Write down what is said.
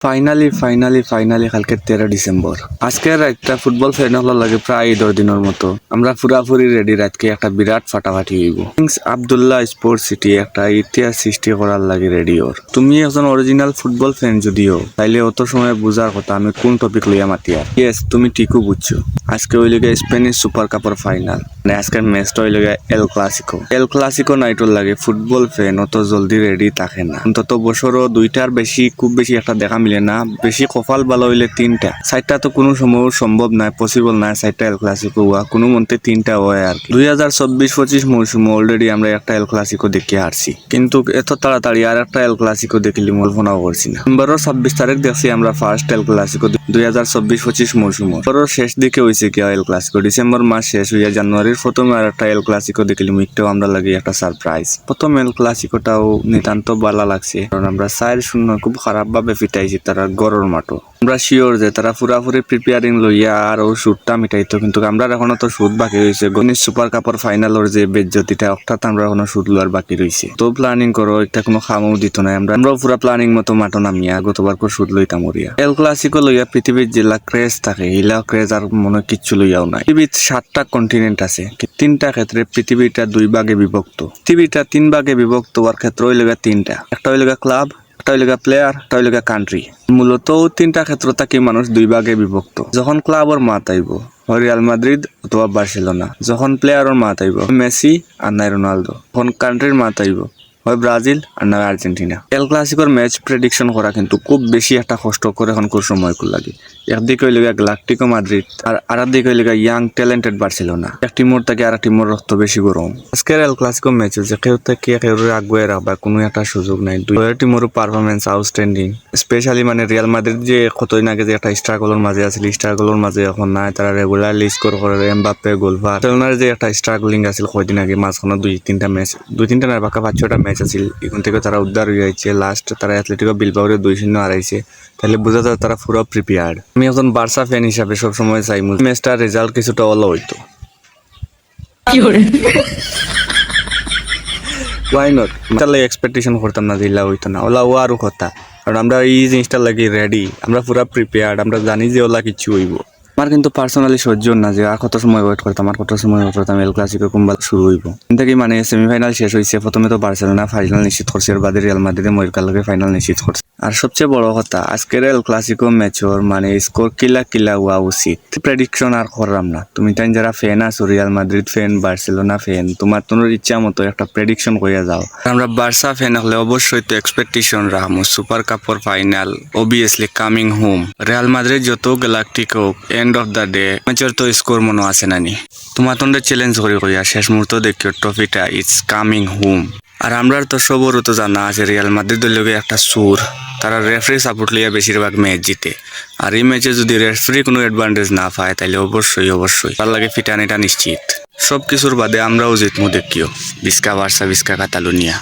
Finally কালকে 13 December. আজকের রাতটা ফুটবল ফ্যান হলো লাগে প্রায় 10 দিনের মতো। আমরা পুরাপুরি রেডি, রাতকে একটা বিরাট ফাটাফাটি হইব। কিংস আব্দুল্লাহ স্পোর্টস সিটি একটা ইতিহাস সৃষ্টি করার লাগে রেডি ওর। তুমি একজন অরিজিনাল ফুটবল ফ্যান যদিও, তাইলে অত সময় বুঝার কথা আমি কোন টপিক লইয়া মাতি আর। ইয়েস, তুমি ঠিকও বুঝছো। আজকে হইল গিয়ে স্পেনিশ সুপার কাপের ফাইনাল। মানে আজকের ম্যাচটা হইল গিয়ে এল ক্লাসিকো নাইটর লাগে ফুটবল ফ্যান অত জলদি রেডি থাকে না। অন্তত বছরও দুইটার বেশি, খুব বেশি একটা দেখা মিলে না। বেশি কপাল ভালো হইলে 3টা, 4টা তো কোনো সময় সম্ভব নাই, পসিবল নাই 4টা এল ক্লাসিকো হওয়া। কোনো মতে 3টা হয় আর কি। 2024-25 মৌসুমে অলরেডি আমরা একটা এল ক্লাসিকো দেখে হারছি, কিন্তু এত তাড়াতাড়ি আর একটা এল ক্লাসিকো দেখিলি কল্পনাও করছি না। ডিসেম্বরের 26 তারিখ দেখছি আমরা ফার্স্ট এল ক্লাসিকো 2024-25 মৌসুমে। শেষ দিকে হয়েছে কি এল ক্লাসিকো, ডিসেম্বর মাস শেষ হইয়া জানুয়ারির প্রথমে আর একটা এল ক্লাসিকো দেখিলি, একটাও আমরা লাগে একটা সারপ্রাইজ। প্রথম এল ক্লাসিকোটাও নিতান্ত ভালো লাগছে, কারণ আমরা 4-0 খুব খারাপ ভাবে ফিটাইছি তারা গড়ের মাঠও। আমরা শিওর যে তারা পুরাপুরি প্রিপেয়ারিং লইয়া আর ও শুটটা মিটাইতো, কিন্তু আমরা এখনো তো শুট বাকি রয়েছে। গণেশ সুপার কাপের ফাইনালের যে বেজ্জতিটা, অর্থাৎ আমরা এখনো শুট লওয়ার বাকি রয়েছে। তো প্ল্যানিং করো, এটা কোনো খামও দিত না। আমরাও পুরা প্ল্যানিং মতো মাঠো নামিয়া গতবার করে শুট লইতাম ওরিয়া। এল ক্লাসিকো লইয়া পৃথিবীর জেলা ক্রেজ থাকে, হিলা ক্রেজ আর মনে কিচ্ছু লইয়াও নাই। পৃথিবীর 7টা কন্টিনেন্ট আছে, 3টা ক্ষেত্রে পৃথিবীটা 2 ভাগে বিভক্ত। পৃথিবীটা 3 ভাগে বিভক্ত হওয়ার ক্ষেত্রে হইল 3টা। একটা হইল ক্লাব, একটা হইল প্লেয়ার, একটা হইল কান্ট্রি। মূলত 3টা ক্ষেত্র থেকে মানুষ 2 ভাগে বিভক্ত। যখন ক্লাবর মাত আইব হয় রিয়াল মাদ্রিদ অথবা বার্সেলোনা, যখন প্লেয়ারের মাত আইব মেসি আর নাই রোনালদো, যখন কান্ট্রির মাত আইব হয় ব্রাজিল আর না আর্জেন্টিনা। এল ক্লাসিকোর ম্যাচ প্রেডিকশন করা কিন্তু খুব বেশি একটা কষ্টকর এখনকার সময় লাগে। একদিকে হইল গ্যালাকটিকো মাদ্রিদ আর আরেকদিকে হইল ইয়াং ট্যালেন্টেড বার্সেলোনা। এক টিমোর থেকে আর টিমোর রক্ত বেশি গরম। আজকের এল ক্লাসিকো ম্যাচ যে কেউ থেকে কেউ আগুয়ে রাখবার কোনো একটা সুযোগ নাই। দুই টিমোর পারফরমেন্স আউটস্ট্যান্ডিং। স্পেশালি মানে রিয়াল মাদ্রিদ যে কতদিন আগে যে একটা স্ট্রাগলের মাঝে আছিল, স্ট্রাগলের মাঝে এখন নাই। তারা রেগুলারলি স্কোর করে, এমবাপ্পে গোলফার। বার্সেলোনার যে একটা স্ট্রাগলিং আছিল কয়দিন আগে, মাঝখানে 2-3টা ম্যাচ, 2-3টা না বাকি 5-6টা ম্যাচ আছিল, এখন থেকে তারা উদ্ধার হয়ে যাচ্ছে। লাস্ট তারা অ্যাথলেটিকো বিলবাওরে 2-0 হারাইছে। তাহলে বোঝা যায় তারা পুরো প্রিপেয়ার্ড। আমি একজন বার্সা ফ্যান হিসাবে সবসময় চাই ম্যাচটার রেজাল্ট কিছুটা ভালো হইতো। Why not? তাহলে এক্সপেকটেশন করতাম না, দিলা হইতো না। ওলা ও আরও কথা, কারণ আমরা এই জিনিসটা লাগি রেডি, আমরা পুরা প্রিপেয়ার্ড, আমরা জানি যে ওলা কিছু হইব। আমার কিন্তু পার্সোনালি সহ্য না যে আর কত সময় ওয়েট করতাম, আর কত সময় ওয়েট করতাম এল ক্লাসিকো কোনবার শুরু হইব। কিন্তু কি মানে সেমিফাইনাল শেষ হয়েছে, প্রথমে তো বার্সেলোনা ফাইনাল নিশ্চিত করছে, এর বাদে রিয়াল মাদ্রিদে মরিকালকে ফাইনাল নিশ্চিত করছে। আর সবচেয়ে বড় কথা, আজকের এল ক্লাসিকো ম্যাচর মানে স্কোর কিলা হওয়া উচিত। প্রেডিকশন আর করলাম না। তুমি তাই যারা ফ্যান আছো, Real Madrid fan, Barcelona fan, তোমার ইচ্ছা মতো একটা প্রেডিকশন করিয়া যাও। আমরা বার্সা ফ্যান হলে অবশ্যই তো এক্সপেকটেশন রাখবো সুপার কাপর final, obviously coming home. Real Madrid যত গ্যালাকটিক হোক, এন্ড অফ দ্য ডে ম্যাচের তো স্কোর মনে আছে নানি। তোমার চ্যালেঞ্জ করিয়া শেষ মুহূর্ত দেখিও ট্রফিটা ইটস কামিং হোম। আর আমরা তো সবরও তো জানা আছে রিয়াল মাদ্রিদের লগে একটা সুর, তারা রেফারি সাপোর্ট লিয়া বেশিরভাগ ম্যাচ জিতে। আর এই ম্যাচে যদি রেফারি কোনো অ্যাডভান্টেজ না পায়, তাহলে অবশ্যই তার লাগে ফিটানিটা নিশ্চিত। সব কিছুর বাদে আমরাও জিতমু দেখিও। বিস্কা বার্সা, বিস্কা কাতালুনিয়া।